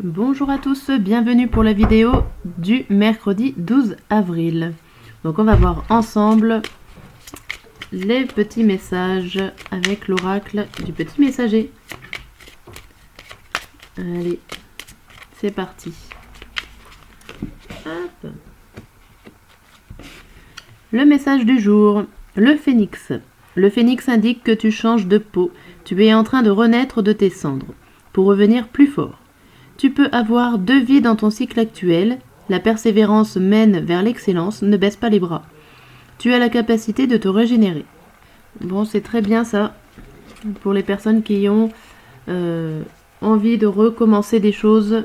Bonjour à tous, bienvenue pour la vidéo du mercredi 12 avril. Donc on va voir ensemble les petits messages avec l'oracle du petit messager. Allez, c'est parti. Hop. Le message du jour, le phénix. Le phénix indique que tu changes de peau, tu es en train de renaître de tes cendres, pour revenir plus fort. Tu peux avoir 2 vies dans ton cycle actuel. La persévérance mène vers l'excellence, ne baisse pas les bras. Tu as la capacité de te régénérer. Bon, c'est très bien ça, pour les personnes qui ont envie de recommencer des choses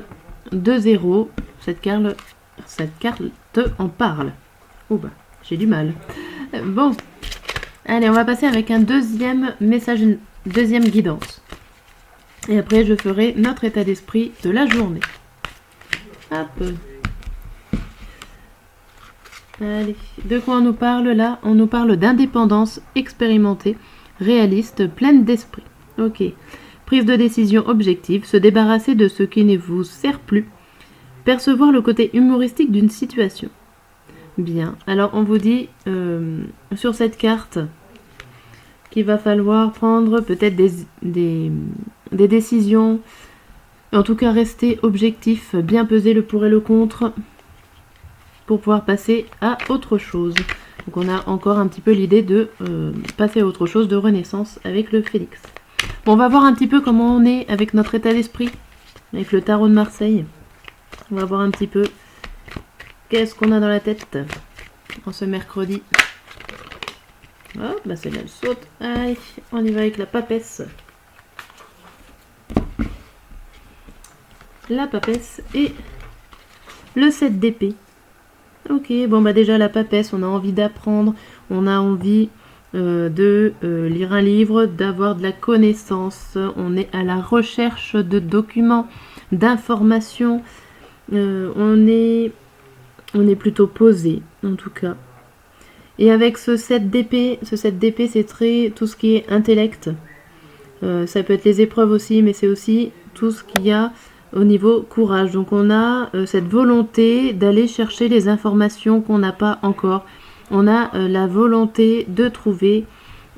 de zéro. Cette carte en parle. Oh bah, j'ai du mal. Bon, allez, on va passer avec un deuxième message, une deuxième guidance. Et après, je ferai notre état d'esprit de la journée. Hop. Allez, de quoi on nous parle là? On nous parle d'indépendance expérimentée, réaliste, pleine d'esprit. Ok. Prise de décision objective, se débarrasser de ce qui ne vous sert plus. Percevoir le côté humoristique d'une situation. Bien. Alors, on vous dit sur cette carte qu'il va falloir prendre peut-être des décisions, en tout cas rester objectif, bien peser le pour et le contre pour pouvoir passer à autre chose. Donc on a encore un petit peu l'idée de passer à autre chose, de renaissance avec le phénix. Bon, on va voir un petit peu comment on est avec notre état d'esprit, avec le tarot de Marseille. On va voir un petit peu qu'est-ce qu'on a dans la tête en ce mercredi. Oh, bah celle-là elle saute. Allez, on y va avec la papesse. La papesse et le 7 d'épée. Ok, bon bah déjà la papesse, on a envie d'apprendre, on a envie de lire un livre, d'avoir de la connaissance, on est à la recherche de documents, d'informations, on est plutôt posé en tout cas. Et avec ce 7 d'épée, c'est très tout ce qui est intellect. Ça peut être les épreuves aussi, mais c'est aussi tout ce qu'il y a au niveau courage. Donc on a cette volonté d'aller chercher les informations qu'on n'a pas encore. On a la volonté de trouver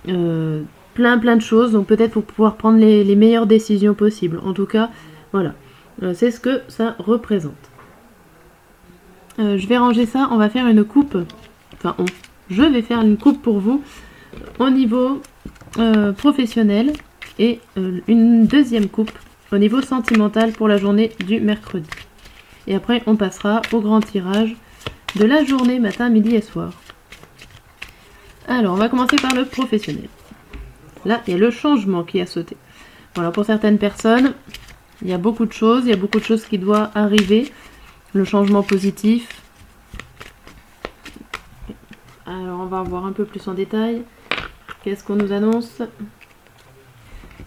plein de choses, donc peut-être pour pouvoir prendre les meilleures décisions possibles. En tout cas, voilà, c'est ce que ça représente. Je vais ranger ça, on va faire une coupe. Enfin, je vais faire une coupe pour vous au niveau professionnel et une deuxième coupe au niveau sentimental pour la journée du mercredi. Et après, on passera au grand tirage de la journée, matin, midi et soir. Alors, on va commencer par le professionnel. Là, il y a le changement qui a sauté. Voilà, pour certaines personnes, il y a beaucoup de choses qui doivent arriver. Le changement positif. Alors, on va voir un peu plus en détail. Qu'est-ce qu'on nous annonce?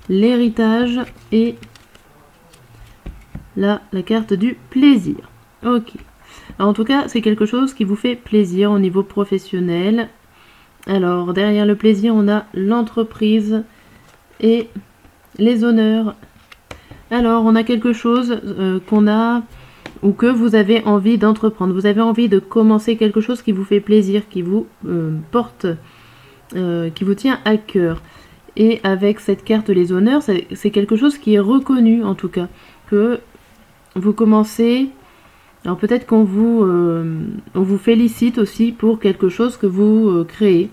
L'héritage et là, la carte du plaisir. Ok. Alors, en tout cas, c'est quelque chose qui vous fait plaisir au niveau professionnel. Alors, derrière le plaisir, on a l'entreprise et les honneurs. Alors, on a quelque chose qu'on a ou que vous avez envie d'entreprendre. Vous avez envie de commencer quelque chose qui vous fait plaisir, qui vous porte, qui vous tient à cœur. Et avec cette carte les honneurs, c'est quelque chose qui est reconnu en tout cas. Que vous commencez, alors peut-être qu'on vous félicite aussi pour quelque chose que vous créez.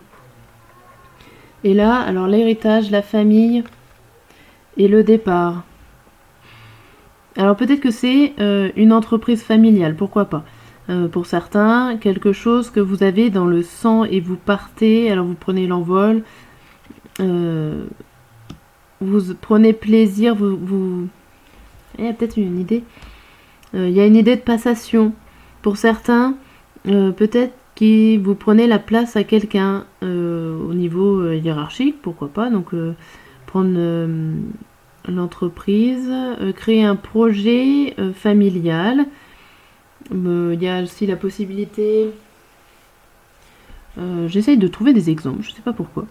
Et là, alors l'héritage, la famille et le départ. Alors peut-être que c'est une entreprise familiale, pourquoi pas. Pour certains, quelque chose que vous avez dans le sang et vous partez, alors vous prenez l'envol, vous prenez plaisir, il y a peut-être une idée. Il y a une idée de passation. Pour certains, peut-être que vous prenez la place à quelqu'un au niveau hiérarchique, pourquoi pas. Donc prendre l'entreprise, créer un projet familial. Il y a aussi la possibilité... j'essaye de trouver des exemples, je ne sais pas pourquoi.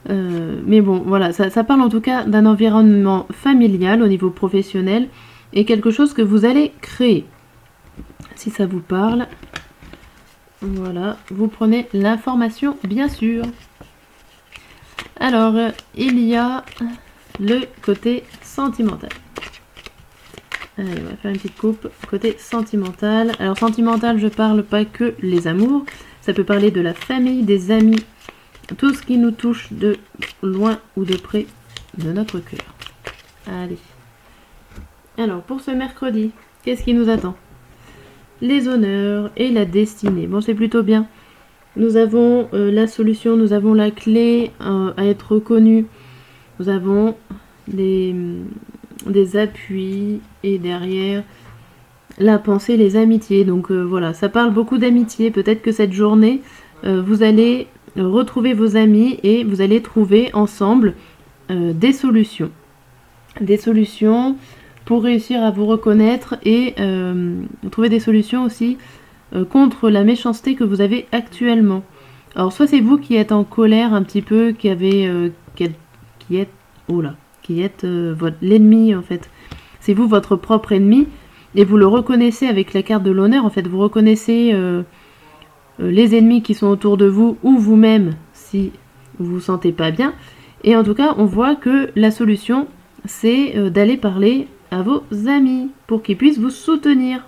Mais bon, voilà, ça parle en tout cas d'un environnement familial au niveau professionnel et quelque chose que vous allez créer. Si ça vous parle, voilà, vous prenez l'information, bien sûr. Alors, il y a le côté sentimental. Allez, on va faire une petite coupe. Côté sentimental. Alors, sentimental, je parle pas que les amours. Ça peut parler de la famille, des amis, tout ce qui nous touche de loin ou de près de notre cœur. Allez. Alors, pour ce mercredi, qu'est-ce qui nous attend? Les honneurs et la destinée. Bon, c'est plutôt bien. Nous avons la solution, nous avons la clé à être reconnue. Nous avons des appuis et derrière la pensée, les amitiés. Donc voilà, ça parle beaucoup d'amitié. Peut-être que cette journée, vous allez retrouver vos amis et vous allez trouver ensemble des solutions. Des solutions pour réussir à vous reconnaître et trouver des solutions aussi contre la méchanceté que vous avez actuellement. Alors soit c'est vous qui êtes en colère un petit peu, qui êtes l'ennemi en fait. C'est vous votre propre ennemi et vous le reconnaissez avec la carte de l'honneur. En fait, vous reconnaissez les ennemis qui sont autour de vous ou vous-même si vous vous sentez pas bien. Et en tout cas, on voit que la solution, c'est d'aller parler à vos amis pour qu'ils puissent vous soutenir.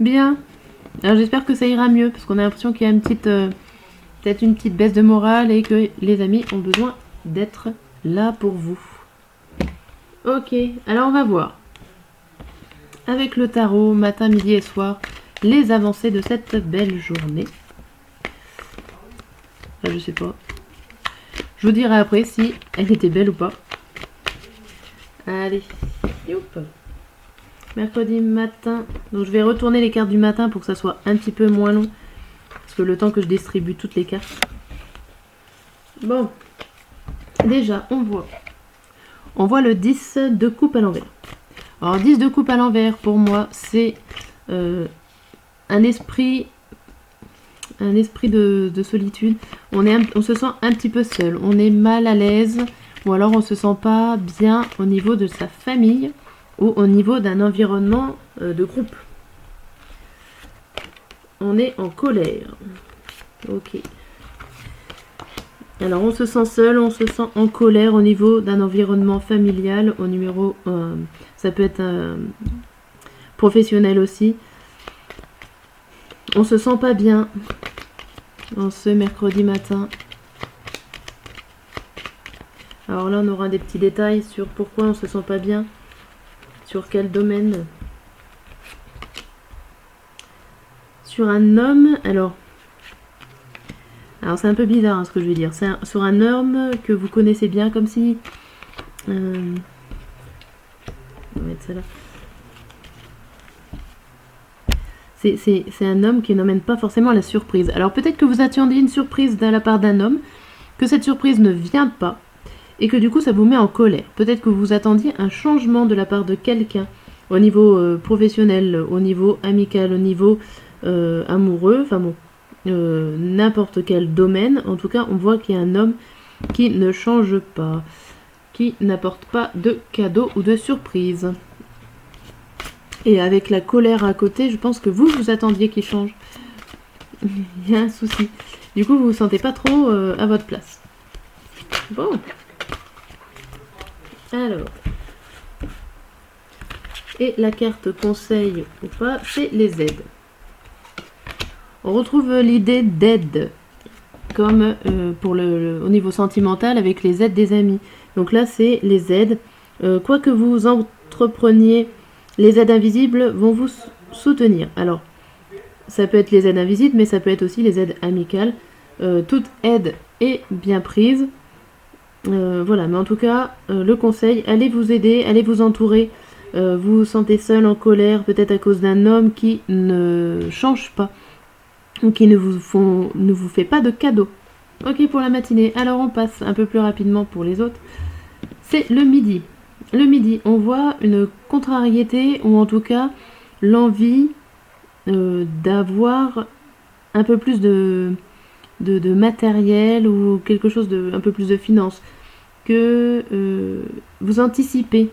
Bien. Alors j'espère que ça ira mieux parce qu'on a l'impression qu'il y a peut-être une petite baisse de morale et que les amis ont besoin d'être là pour vous. Ok, alors on va voir avec le tarot matin, midi et soir les avancées de cette belle journée. Enfin, je sais pas. Je vous dirai après si elle était belle ou pas. Allez, youp. Mercredi matin. Donc je vais retourner les cartes du matin pour que ça soit un petit peu moins long. Parce que le temps que je distribue toutes les cartes. Bon. Déjà, on voit le 10 de coupe à l'envers. Alors 10 de coupe à l'envers, pour moi, c'est un esprit de solitude. On se sent un petit peu seul. On est mal à l'aise. Ou alors on se sent pas bien au niveau de sa famille. Ou au niveau d'un environnement de groupe. On est en colère. Ok. Alors on se sent seul, on se sent en colère au niveau d'un environnement familial, au numéro, ça peut être professionnel aussi. On se sent pas bien en ce mercredi matin. Alors là on aura des petits détails sur pourquoi on se sent pas bien. Sur quel domaine? Sur un homme, alors c'est un peu bizarre ce que je vais dire. C'est sur un homme que vous connaissez bien, comme si... on va mettre ça là. C'est un homme qui n'emmène pas forcément la surprise. Alors peut-être que vous attendiez une surprise de la part d'un homme, que cette surprise ne vient pas, et que du coup ça vous met en colère. Peut-être que vous attendiez un changement de la part de quelqu'un, au niveau professionnel, au niveau amical, au niveau amoureux, enfin bon, n'importe quel domaine. En tout cas, on voit qu'il y a un homme qui ne change pas, qui n'apporte pas de cadeaux ou de surprises. Et avec la colère à côté, je pense que vous attendiez qu'il change. Il y a un souci. Du coup, vous vous sentez pas trop à votre place. Bon. Alors. Et la carte conseil ou pas, c'est les aides. On retrouve l'idée d'aide, comme pour au niveau sentimental avec les aides des amis. Donc là, c'est les aides. Quoi que vous entrepreniez, les aides invisibles vont vous soutenir. Alors, ça peut être les aides invisibles, mais ça peut être aussi les aides amicales. Toute aide est bien prise. Voilà, mais en tout cas, le conseil, allez vous aider, allez vous entourer. Vous vous sentez seul, en colère, peut-être à cause d'un homme qui ne change pas, ou qui ne vous fait pas de cadeaux. Ok pour la matinée, alors on passe un peu plus rapidement pour les autres. C'est le midi. Le midi, on voit une contrariété, ou en tout cas l'envie d'avoir un peu plus de matériel, ou quelque chose un peu plus de finance, que vous anticipez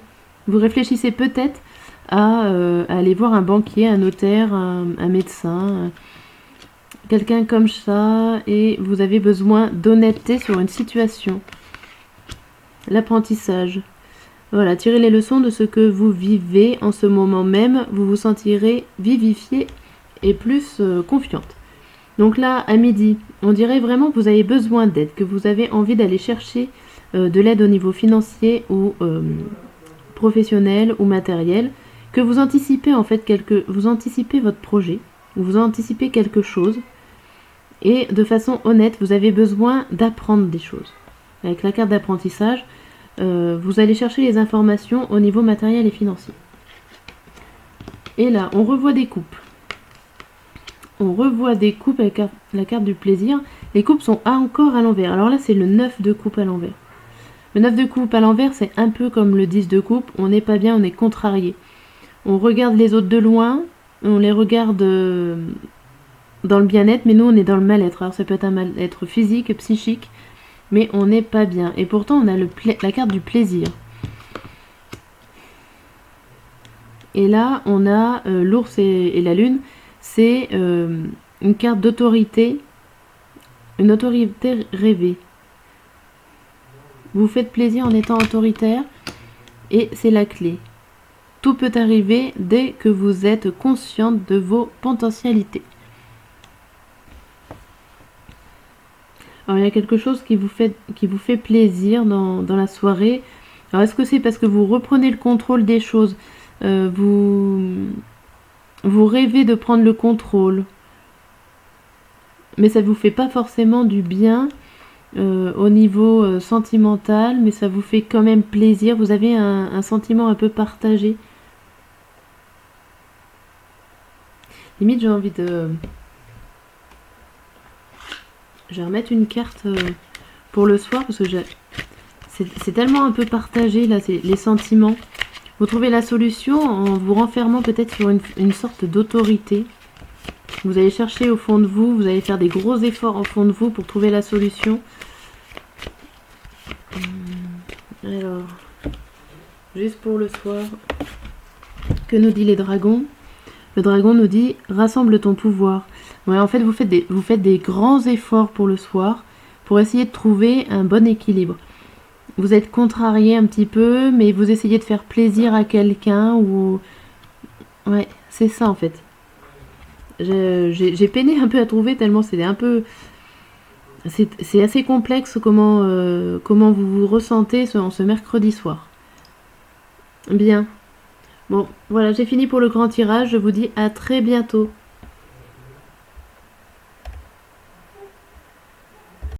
Vous réfléchissez peut-être à aller voir un banquier, un notaire, un médecin, quelqu'un comme ça, et vous avez besoin d'honnêteté sur une situation. L'apprentissage. Voilà, tirez les leçons de ce que vous vivez en ce moment même, vous vous sentirez vivifié et plus confiante. Donc là, à midi, on dirait vraiment que vous avez besoin d'aide, que vous avez envie d'aller chercher de l'aide au niveau financier ou professionnel ou matériel, que vous anticipez en fait vous anticipez votre projet, vous anticipez quelque chose, et de façon honnête, vous avez besoin d'apprendre des choses. Avec la carte d'apprentissage, vous allez chercher les informations au niveau matériel et financier. Et là, on revoit des coupes. On revoit des coupes avec la carte du plaisir. Les coupes sont encore à l'envers. Alors là, c'est le 9 de coupe à l'envers. Le 9 de coupe à l'envers, c'est un peu comme le 10 de coupe. On n'est pas bien, on est contrarié. On regarde les autres de loin, on les regarde dans le bien-être, mais nous, on est dans le mal-être. Alors ça peut être un mal-être physique, psychique, mais on n'est pas bien. Et pourtant, on a la carte du plaisir. Et là, on a l'ours et la lune. C'est une carte d'autorité, une autorité rêvée. Vous faites plaisir en étant autoritaire et c'est la clé. Tout peut arriver dès que vous êtes consciente de vos potentialités. Alors il y a quelque chose qui vous fait plaisir dans la soirée. Alors est-ce que c'est parce que vous reprenez le contrôle des choses, vous rêvez de prendre le contrôle, mais ça ne vous fait pas forcément du bien au niveau sentimental, mais ça vous fait quand même plaisir. Vous avez un sentiment un peu partagé. Limite, j'ai envie de... Je vais remettre une carte pour le soir, parce que c'est tellement un peu partagé, là, les sentiments. Vous trouvez la solution en vous renfermant peut-être sur une sorte d'autorité. Vous allez chercher au fond de vous, vous allez faire des gros efforts au fond de vous pour trouver la solution. Alors, juste pour le soir, que nous dit les dragons? Le dragon nous dit « Rassemble ton pouvoir ». Ouais, en fait, vous faites des grands efforts pour le soir, pour essayer de trouver un bon équilibre. Vous êtes contrarié un petit peu, mais vous essayez de faire plaisir à quelqu'un ou... Ouais, c'est ça en fait. J'ai peiné un peu à trouver tellement c'est un peu... C'est assez complexe comment vous vous ressentez ce mercredi soir. Bien. Bon, voilà, j'ai fini pour le grand tirage. Je vous dis à très bientôt.